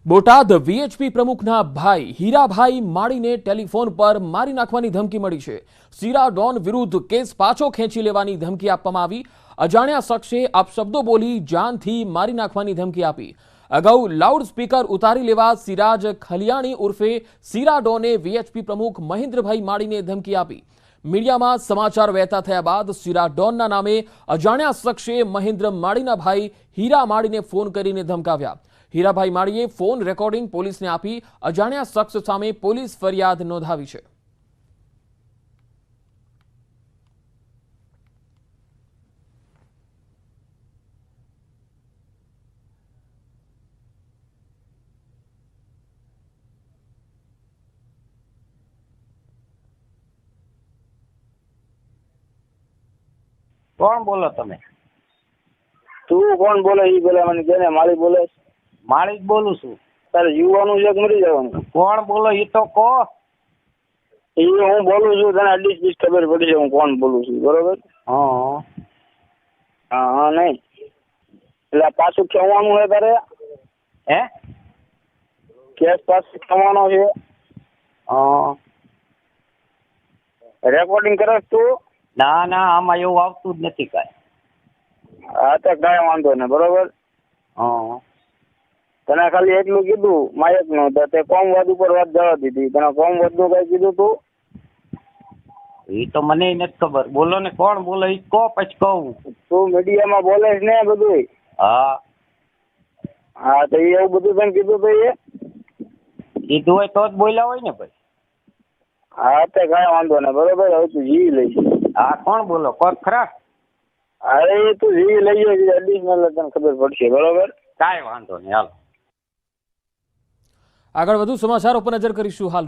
Botad VHP પ્રમુખના ભાઈ Hirabhai માળીને telephone પર મારી નાખવાની ધમકી મળી છે। સીરા ડોન વિરુદ્ધ કેસ પાછો ખેંચી લેવાની ધમકી આપવામાં આવી। અજાણ્યા શખ્સે અપશબ્દો બોલી જાનથી મારી નાખવાની ધમકી આપી। અગાઉ લાઉડ સ્પીકર ઉતારી લેવા સિરાજ ખલિયાણી ઉર્ફે સીરા ડોને વીએચપી પ્રમુખ મહેન્દ્રભાઈ માળીને ધમકી આપી। મીડિયામાં સમાચાર વહેતા થયા બાદ સીરા ડોનના નામે અજાણ્યા શખ્સે મહેન્દ્ર માળીના ભાઈ હીરા માળીને ફોન કરીને ધમકાવ્યા। હીરાભાઈ માળીએ ફોન રેકોર્ડિંગ પોલીસને આપી અજાણ્યા શખ્સ સામે પોલીસ ફરિયાદ નોંધાવી છે। કોણ બોલો તમે? તું કોણ બોલે? ઈ બોલે મને કેને માળી બોલે? માળી જ બોલું છું। તારે જીવવાનું છે કે મરી જવાનું? કોણ બોલો ઈ તો કહો। એ હું બોલું છું, તને અડીસ બીસ ખબર પડી છે હું કોણ બોલું છું, બરોબર? હા હા નહીં એટલે પાછું ખેવાનું છે તારે? હે કેસ પાછું ખેવાનો છે? હા રેકોર્ડિંગ કરે તું? ના ના આમાં એવું આવતું જ નથી કાંઈ। હા તો કાંઈ વાંધો ને, બરોબર? હા તને ખાલી એટલું કીધું માયક નું, તો તે કોમવાદ ઉપર વાત જવા દીધી। તને કોમવાદ નું કઈ કીધું તું? એ તો મને નથી ખબર। બોલો ને કોણ બોલો ઈ કહો પછી કહું। તું મીડિયામાં બોલે છે ને બધું? હા હા તો એ એવું બધું તને કીધું તો એ? કીધું હોય તો જ બોલ્યા હોય ને ભાઈ। હા તો કાંઈ વાંધો ને, બરોબર? હવે તું જીવી લઈશ। હા કોણ બોલો કોણ ખરા? અરે તું જીવી લઈ જાય એડિશનલ તને ખબર પડશે, બરોબર? કાંઈ વાંધો નહીં હાલો। આગળ વધુ સમાચારો પર નજર કરીશું। હાલ